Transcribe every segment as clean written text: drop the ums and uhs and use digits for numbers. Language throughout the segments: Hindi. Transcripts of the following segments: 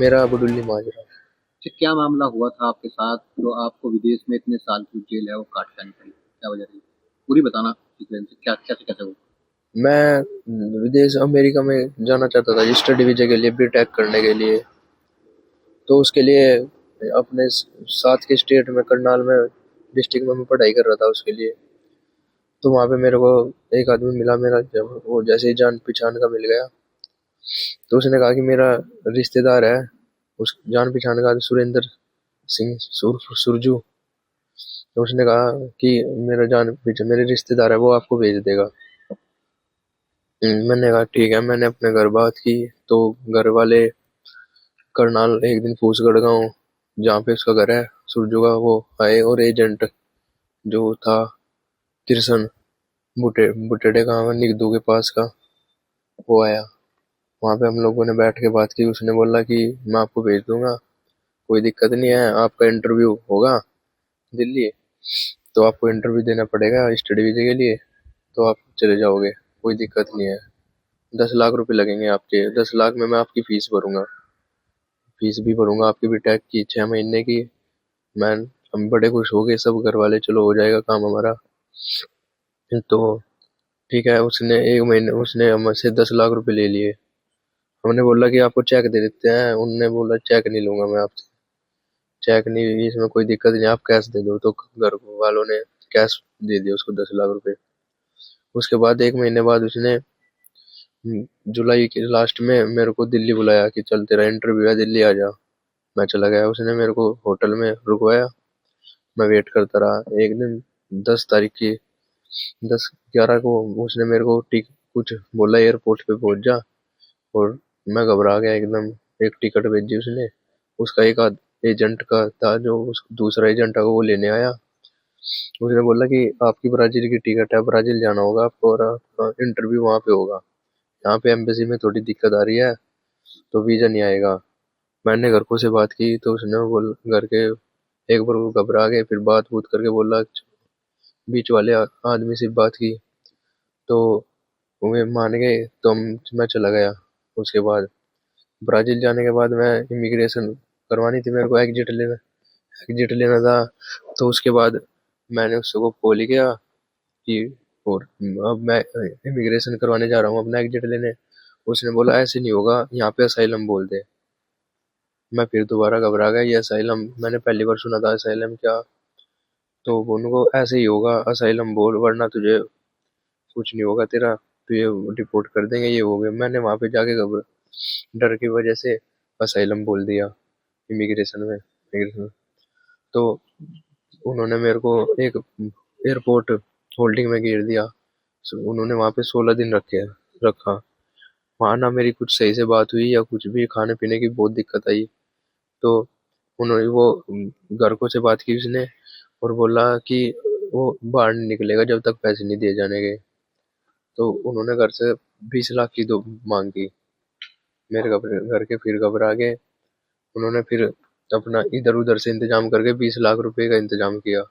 मेरा अब्दुल्ली माजरा। अच्छा, क्या मामला हुआ था आपके साथ जो आपको विदेश में इतने साल की जेल है वो काट के आनी पड़ी? क्या वजह रही? पूरी बताना सीक्वेंस से, क्या कैसे कैसे हुआ? मैं विदेश अमेरिका में जाना चाहता था स्टडी वीजा के लिए, बीटेक करने के लिए। तो उसके लिए अपने साथ के स्टेट में, करनाल में, डिस्ट्रिक्ट में मैं पढ़ाई कर रहा था उसके लिए। तो वहाँ पे मेरे को एक आदमी मिला, मेरा जब वो जैसे ही जान पहचान का मिल गया, तो उसने कहा कि मेरा रिश्तेदार है, उस जान पहचान का सुरेंद्र सिंह सुरजू। तो उसने कहा कि मेरा मेरे रिश्तेदार है, वो आपको भेज देगा। मैंने कहा ठीक है। मैंने अपने घर बात की, तो घर वाले करनाल एक दिन फूसगढ़ गाँव जहाँ पे उसका घर है सुरजू का, वो आए, और एजेंट जो था किरसन बुटेडे गाँव है निगदू के पास का, वो आया। वहाँ पे हम लोगों ने बैठ के बात की। उसने बोला कि मैं आपको भेज दूंगा, कोई दिक्कत नहीं है, आपका इंटरव्यू होगा दिल्ली, तो आपको इंटरव्यू देना पड़ेगा स्टडी वीजे के लिए, तो आप चले जाओगे, कोई दिक्कत नहीं है। 10 लाख रुपए लगेंगे आपके, 10 लाख में मैं आपकी फीस भरूंगा, फीस भी भरूंगा आपकी बीटेक की 6 महीने की। मैं हम बड़े खुश हो गए सब घर वाले, चलो हो जाएगा काम हमारा। तो ठीक है, उसने 1 महीने उसने हमसे 10 लाख रुपए ले लिए। हमने बोला कि आपको चेक दे देते हैं, उनने बोला चेक नहीं लूंगा मैं आपसे, चेक नहीं, इसमें कोई दिक्कत नहीं, आप कैश दे दो। तो घर वालों ने कैश दे दिया उसको 10 लाख रुपए। उसके बाद 1 महीने बाद उसने जुलाई के लास्ट में मेरे को दिल्ली बुलाया कि चल तेरा इंटरव्यू है, दिल्ली आ जा। मैं चला गया। उसने मेरे को होटल में रुकवाया, मैं वेट करता रहा। एक दिन 10 तारीख की 10/11 को उसने मेरे को टिक कुछ बोला, एयरपोर्ट पे पहुंच जा। और मैं घबरा गया एकदम। एक टिकट भेजी उसने, उसका एक आध एजेंट का था, जो उस दूसरा एजेंट था वो लेने आया। उसने बोला कि आपकी ब्राजील की टिकट है, ब्राजील जाना होगा आपको, और आपका इंटरव्यू वहाँ पे होगा। यहाँ पे एम्बेसी में थोड़ी दिक्कत आ रही है, तो वीजा नहीं आएगा। मैंने घर को से बात की, तो उसने बोल घर के एक बार वो घबरा गए, फिर बात बूत करके बोला, बीच वाले आदमी से बात की, तो वे मान गए। तो मैं चला गया। उसके बाद ब्राजील जाने के बाद मैं इमिग्रेशन करवानी थी, मेरे को एग्जिट लेना था। तो उसके बाद मैंने उसको कॉल किया कि और अब मैं इमिग्रेशन करवाने जा रहा हूँ अपना एग्जिट लेने। उसने बोला ऐसे नहीं होगा, यहाँ पे असाइलम बोल दे। मैं फिर दोबारा घबरा गया, ये असाइलम मैंने पहली बार सुना था, असाइलम क्या? तो उनको ऐसे ही होगा, असाइलम बोल वरना तुझे कुछ नहीं होगा तेरा, तुझे रिपोर्ट कर देंगे, ये हो गया। मैंने वहां पे जाके डर की वजह से असाइलम बोल दिया इमिग्रेशन में। तो उन्होंने मेरे को एक एयरपोर्ट होल्डिंग में घेर दिया। उन्होंने वहां पे 16 दिन रखा। वहां ना मेरी कुछ सही से बात हुई या कुछ भी, खाने पीने की बहुत दिक्कत आई। तो उन्होंने वो घर को से बात की उसने, और बोला कि वो बाहर नहीं निकलेगा जब तक पैसे नहीं दिए जाने के। तो उन्होंने घर से 20 लाख की दो मांग की। मेरे घर के फिर घबरा गए। उन्होंने फिर अपना इधर उधर से इंतजाम करके 20 लाख रुपए का इंतजाम किया।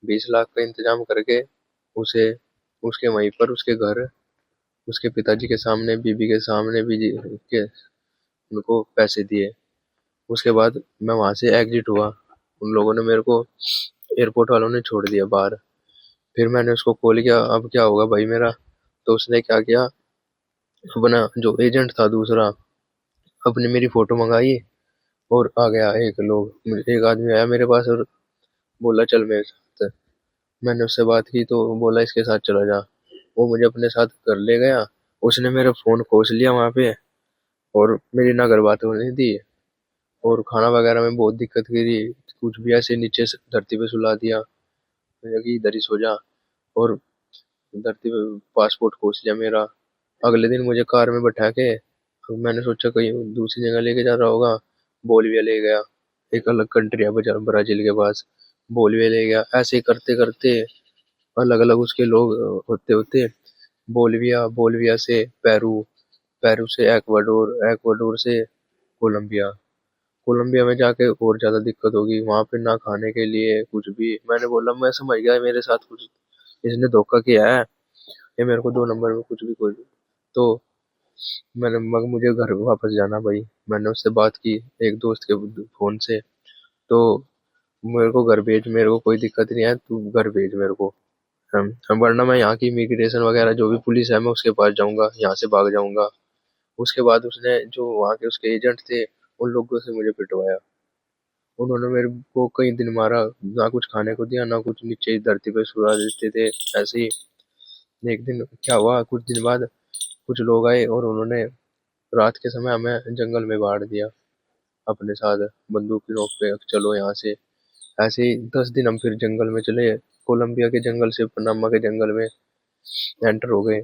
20 लाख का इंतजाम करके उसे उसके वहीं पर उसके घर, उसके पिताजी के सामने, बीबी के सामने भी के उनको पैसे दिए। उसके बाद मैं वहां से एग्जिट हुआ। उन लोगों ने मेरे को, एयरपोर्ट वालों ने छोड़ दिया बाहर। फिर मैंने उसको कॉल किया, अब क्या होगा भाई मेरा? तो उसने क्या किया, अपना जो एजेंट था दूसरा, अपने मेरी फोटो मंगाई, और आ गया। एक आदमी आया मेरे पास और बोला चल मेरे साथ। मैंने उससे बात की, तो बोला इसके साथ चला जा। वो मुझे अपने साथ घर ले गया। उसने मेरा फोन खोस लिया वहां पे, और मेरी ना घर बात होने दी, और खाना वगैरह में बहुत दिक्कत करी। कुछ भी ऐसे नीचे से धरती पे सुला दिया, मैंने कि इधर ही सो जा। और धरती पे पासपोर्ट खोस लिया मेरा। अगले दिन मुझे कार में बैठा के, मैंने सोचा कहीं दूसरी जगह लेके जा रहा होगा, बोलिविया ले गया। एक अलग कंट्री है ब्राजील के पास, बोलिविया ले गया। ऐसे ही करते करते अलग अलग उसके लोग होते होते बोलिविया, बोलिविया से पेरू, पेरू से एक्वाडोर, एक्वाडोर से कोलंबिया। कोलंबिया में जाके और ज्यादा दिक्कत होगी, वहां पे ना खाने के लिए कुछ भी। मैंने बोला मैं समझ गया मेरे साथ कुछ इसने धोखा किया है, ये मेरे को 2 नंबर में कुछ भी खोज। तो मैंने मगर मुझे घर वापस जाना भाई। मैंने उससे बात की एक दोस्त के फोन से, तो मेरे को घर भेज, मेरे को कोई दिक्कत नहीं है, तू घर भेज मेरे को। वरना मैं यहाँ की इमिग्रेशन वगैरह जो भी पुलिस है मैं उसके पास जाऊंगा, यहाँ से भाग जाऊंगा। उसके बाद उसने जो वहाँ के उसके एजेंट थे उन लोगों से मुझे पिटवाया। उन्होंने मेरे को कई दिन मारा, ना कुछ खाने को दिया ना कुछ, नीचे ही धरती पे सुला देते थे ऐसे ही। एक दिन क्या हुआ, कुछ दिन बाद कुछ लोग आए और उन्होंने रात के समय हमें जंगल में बांट दिया अपने साथ, बंदूक की नोक पे चलो यहाँ से। ऐसे ही 10 दिन हम फिर जंगल में चले, कोलंबिया के जंगल से पनामा के जंगल में एंटर हो गए।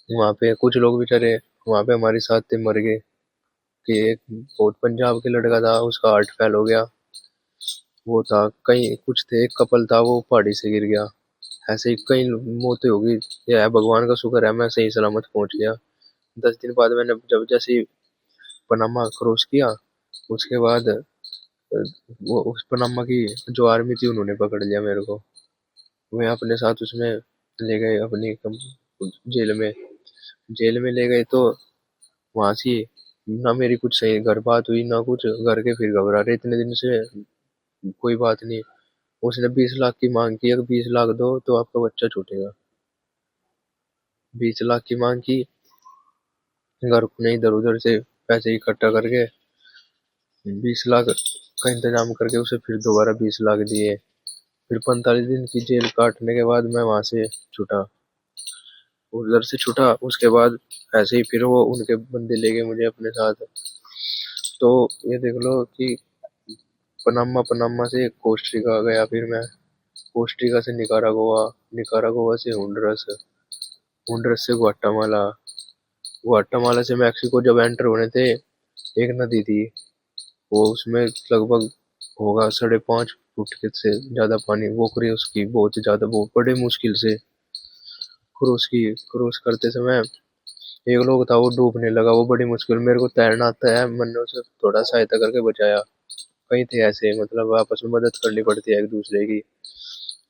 वहाँ पे कुछ लोग बेचारे वहाँ पे हमारे साथ थे मर गए, कि एक बहुत पंजाब के लड़का था उसका हार्ट फेल हो गया। वो था कई कुछ थे, एक कपल था वो पहाड़ी से गिर गया। ऐसे ही कई मौतें होगी। यह है भगवान का शुक्र है मैं सही सलामत पहुंच गया। 10 दिन बाद मैंने जब जैसे ही पनामा क्रॉस किया, उसके बाद वो उस पनामा की जो आर्मी थी उन्होंने पकड़ लिया मेरे को। वे अपने साथ उसमें ले गए अपनी जेल में। जेल में ले गए तो वहां से ना मेरी कुछ सही घर बात हुई ना कुछ, घर के फिर घबरा रहे इतने दिन से, कोई बात नहीं। उसने 20 लाख की मांग की, अगर 20 लाख दो तो आपका बच्चा छूटेगा। 20 लाख की मांग की, घर ने इधर उधर से पैसे इकट्ठा करके 20 लाख का इंतजाम करके उसे फिर दोबारा 20 लाख दिए। फिर 45 दिन की जेल काटने के बाद मैं वहां से छूटा, उधर से छूटा। उसके बाद ऐसे ही फिर वो उनके बंदे ले गए मुझे अपने साथ। तो ये देख लो कि पनामा पनामा से कोस्टारिका गया, फिर मैं कोस्टारिका से निकारागुआ, निकारागुआ से होंडुरास, होंडुरास से ग्वाटेमाला, ग्वाटेमाला से मैक्सिको जब एंटर होने थे, एक नदी थी, वो उसमें लगभग होगा 5.5 फुट के से ज्यादा पानी, वो करी उसकी बहुत ज्यादा, वो बड़े मुश्किल से क्रॉस की। क्रॉस करते समय एक लोग था वो डूबने लगा, वो बड़ी मुश्किल, मेरे को तैरना आता है, मैंने उसे थोड़ा सहायता करके बचाया। कई थे ऐसे, मतलब आपस में मदद करनी पड़ती है एक दूसरे की।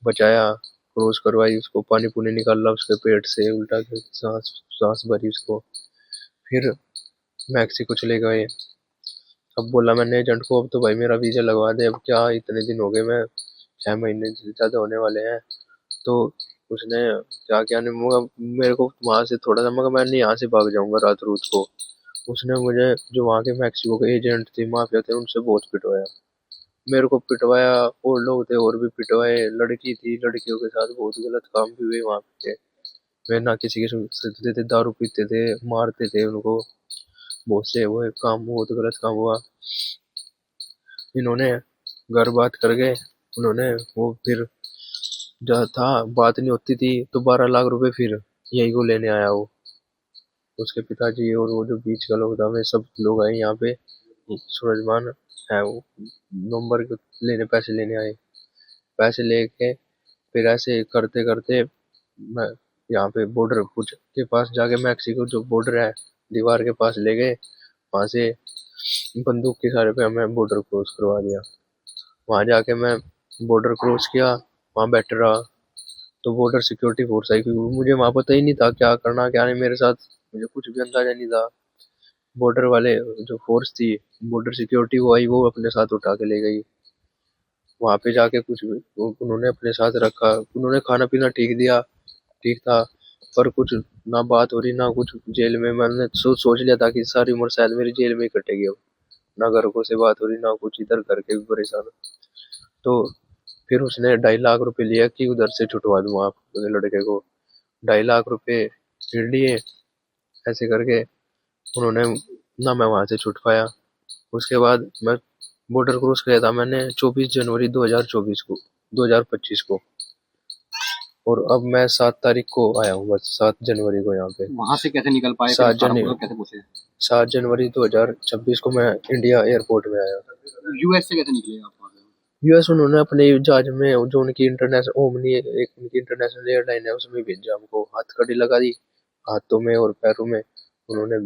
बचाया, क्रॉस करवाई, उसको पानी पुनी निकाला उसके पेट से, उल्टा के सांस सांस भरी उसको। फिर मैक्सिको चले गए। अब बोला मैंने एजेंट को, अब तो भाई मेरा वीजा लगवा दे, अब क्या इतने दिन हो गए, मैं 6 महीने से ज्यादा होने वाले हैं। तो उसने क्या क्या नहीं, मगर मेरे को वहां से थोड़ा सा, मगर मैं नहीं यहाँ से भाग जाऊंगा रात रूत को। उसने मुझे जो वहाँ के मैक्सिको के एजेंट थे, माफिया थे, उनसे बहुत पिटवाया। मेरे को पिटवाया, और लोग थे और भी पिटवाए, लड़की थी, लड़कियों के साथ बहुत गलत काम भी हुए वहाँ पे। वे ना किसी की सुनते थे, दारू पीते थे, मारते थे उनको, बहुत से वो काम, बहुत गलत काम हुआ। इन्होंने घर बात करके उन्होंने वो फिर जो था, बात नहीं होती थी तो 12 लाख रुपए फिर यही को लेने आया वो, उसके पिताजी और वो जो बीच का लोग था, वे सब लोग आए यहाँ पे। सूरजमान है वो, नंबर लेने, पैसे लेने आए। पैसे लेके फिर ऐसे करते करते मैं यहाँ पे बॉर्डर कुछ के पास जाके, मैक्सिको जो बॉर्डर है दीवार के पास ले गए। वहां से बंदूक के सहारे पे हमें बॉर्डर क्रॉस करवा दिया। वहां जाके मैं बॉर्डर क्रॉस किया, वहां बैठ रहा, तो बॉर्डर सिक्योरिटी फोर्स आई, क्योंकि मुझे वहां पता ही नहीं था क्या करना क्या नहीं, मेरे साथ मुझे कुछ भी अंदाजा नहीं था। बॉर्डर वाले जो फोर्स थी, बॉर्डर सिक्योरिटी, वो आई, वो अपने साथ उठा के ले गई। वहां पे जाके कुछ भी उन्होंने अपने साथ रखा, उन्होंने खाना पीना ठीक दिया, ठीक था, पर कुछ ना बात हो रही ना कुछ। जेल में मैंने सोच लिया था कि सारी उम्र शायद मेरी जेल में ही कटेगी अब, ना घर को से बात हो रही ना कुछ, इधर करके भी परेशान। तो फिर उसने 2.5 लाख रुपए लिया कि उधर से छुटवा दूं आप लड़के को। 2.5 लाख रुपए फिर लिए, ऐसे करके उन्होंने, ना मैं वहां से छुट पाया। उसके बाद मैं बॉर्डर क्रॉस किया था मैंने 24 जनवरी 2024 को, 2025 को, और अब मैं 7 तारीख को आया हूँ, बस 7 जनवरी को यहाँ पे। वहां से कैसे निकल पाए, फिर सात फार्म जन कैसे पूछे? 7 जनवरी 2026 को मैं इंडिया एयरपोर्ट में आया। यूएस से कैसे निकले आप वहां से? यूएस उन्होंने अपने जहाज में, जो उनकी इंटरनेशनल ओमनी, एक उनकी इंटरनेशनल एयरलाइन है, उसमें भेजा हमको, हथकड़ी लगा दी हाथों में और पैरों में, उन्होंने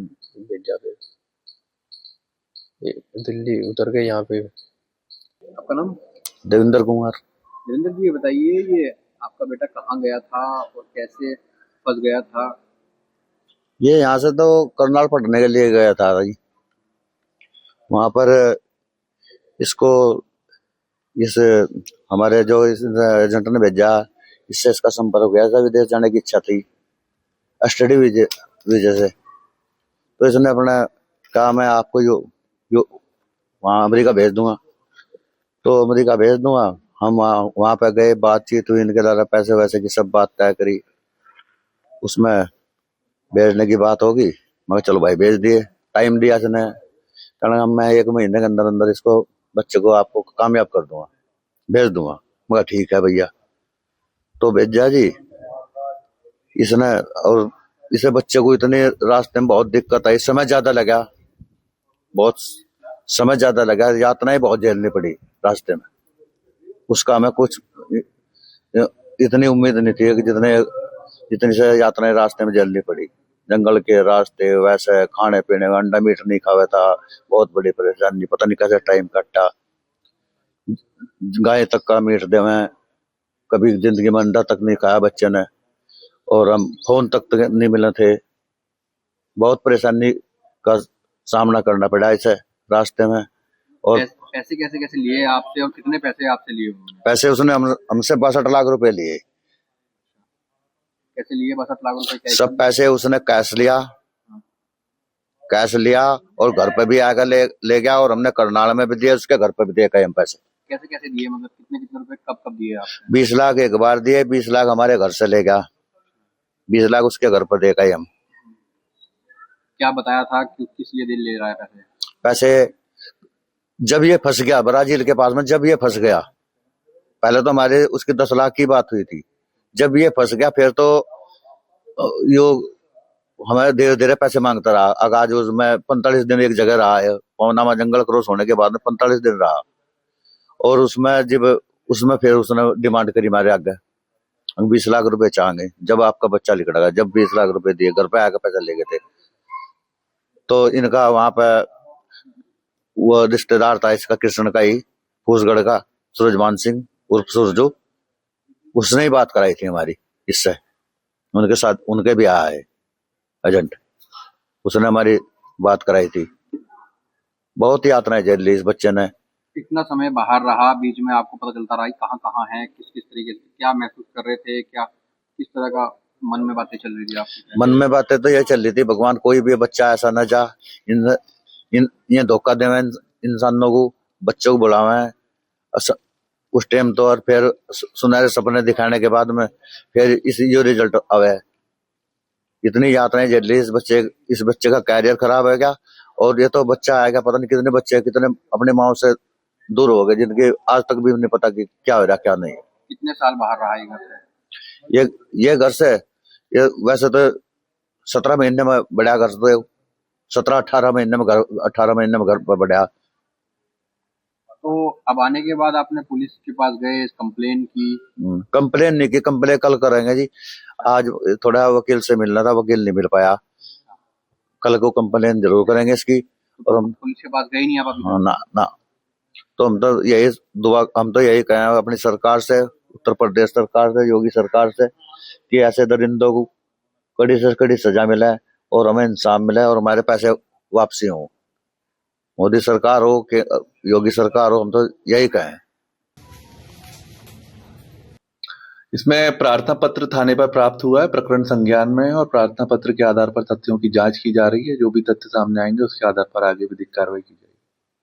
भेजा। फिर दिल्ली उतर गए यहाँ पे। आपका नाम? देवेंद्र कुमार। नरेंद्र जी, ये बताइए, ये आपका बेटा कहाँ गया था और कैसे फंस गया था? ये यहाँ से तो करनाल पढ़ने के लिए गया था जी। वहां पर इसको इस हमारे जो इस एजेंट ने भेजा, इससे इसका संपर्क हो गया था। विदेश जाने की इच्छा थी स्टडी वीजे से। तो इसने अपना कहा मैं आपको यो वहाँ अमेरिका भेज दूंगा। तो अमेरिका भेज दूंगा। हम वहां पे गए, बातचीत हुई, इनके द्वारा पैसे वैसे की सब बात तय करी। उसमें भेजने की बात होगी, मगर चलो भाई भेज दिए। टाइम दिया इसने, कहना मैं 1 महीने के अंदर अंदर इसको बच्चे को आपको कामयाब कर दूंगा, भेज दूंगा। मगर ठीक है भैया। तो भेजा जी इसने। और इसे बच्चे को इतने रास्ते में बहुत दिक्कत आई, समय ज्यादा लगा, बहुत समय ज्यादा लगा, यातनाएं बहुत झेलनी पड़ी रास्ते में। उसका हमें कुछ इतनी उम्मीद नहीं थी कि जितनी से यातनाएं रास्ते में झेलनी पड़ी। जंगल के रास्ते, वैसे खाने पीने में अंडा मीट नहीं खावे था, बहुत बड़ी परेशानी। पता नहीं कैसे टाइम कटा। गाय तक का मीट देवे, कभी जिंदगी में अंडा तक नहीं खाया बच्चे ने। और हम फोन तक नहीं मिले थे। बहुत परेशानी का सामना करना पड़ा इसे रास्ते में। और पैसे कैसे कैसे लिए आपसे और कितने पैसे आपसे लिए उन्होंने? पैसे उसने हमसे 62 लाख रुपए लिए। कैसे लिए 62 लाख रुपए? सब पैसे उसने कैश लिया और घर पे भी आकर ले गया। और हमने करनाल में भी दिए, उसके घर पे भी दे गए हम पैसे। कैसे कैसे दिए, मतलब कितने कितने रुपए कब कब दिए आपने? 20 लाख एक बार दिए, 20 लाख हमारे घर से ले गया, 20 लाख उसके घर पर दे गए हम। क्या बताया था कि किस लिए दिल ले रहा है पैसे? पैसे जब ये फंस गया ब्राजील के पास में, जब ये फंस गया, पहले तो हमारे उसकी 10 लाख की बात हुई थी। जब ये फंस गया फिर तो यो हमारे धीरे धीरे पैसे मांगता रहा। आगाज उसमें 45 दिन एक जगह रहा है, पवनामा जंगल क्रॉस होने के बाद में 45 दिन रहा। और उसमें फिर उसने डिमांड करी हमारे आगे, 20 लाख रुपए चाहेंगे जब आपका बच्चा निकलेगा। जब 20 लाख रुपए दिए, घर पे आकर पैसे ले गए थे। तो इनका वहां पे वो रिश्तेदार था इसका, कृष्ण का ही, फूसगढ़ का, सूरजमान सिंह उर्फ सूरजू। उसने ही बात कराई थी हमारी इससे, उनके साथ उनके भी आया है एजेंट, उसने हमारी बात कराई थी। बहुत यातनाएं झेल ली इस बच्चे ने। इतना समय बाहर रहा, बीच में आपको पता चलता रहा कहाँ कहाँ है, किस किस तरीके से क्या महसूस कर रहे थे, क्या किस तरह का मन में बातें चल रही थी आपकी? मन में बातें तो ये चल रही थी, भगवान कोई भी बच्चा ऐसा न जा ये धोखा देवे इंसानों को, बच्चों को बुलावे उस टाइम तो। और फिर सुनहरे सपने दिखाने के बाद में फिर ये रिजल्ट आवे। इतनी यातनाएं झेल ली इस बच्चे का कैरियर खराब हो गया। और ये तो बच्चा आएगा, पता नहीं कितने बच्चे कितने अपने माँ से दूर हो गए, जिनके आज तक भी नहीं पता कि क्या हो रहा क्या नहीं। कितने साल बाहर रहा ये घर से? ये घर से ये वैसे तो 17 महीने में बढ़िया, घर तो 17-18 महीने में 18 महीने में घर पर बढ़िया। तो अब आने के बाद आपने पुलिस के पास गए, कंप्लेन की? कंप्लेन नहीं की, कंप्लेन कल करेंगे जी। आज थोड़ा वकील से मिलना था, वकील नहीं मिल पाया। कल को कंप्लेन जरूर करेंगे इसकी। और हम पुलिस के पास गए नहीं आप अभी? ना। तो हम तो यही कहें अपनी सरकार से, उत्तर प्रदेश सरकार से, योगी सरकार से, कि ऐसे दरिंदों को कड़ी से कड़ी सजा मिले और हमें इंसाफ मिले और हमारे पैसे वापसी हो। मोदी सरकार हो कि योगी सरकार हो, हम तो यही कहें। इसमें प्रार्थना पत्र थाने पर प्राप्त हुआ है, प्रकरण संज्ञान में है और प्रार्थना पत्र के आधार पर तथ्यों की जांच की जा रही है। जो भी तथ्य सामने आएंगे उसके आधार पर आगे विधिक कार्रवाई की जाएगी।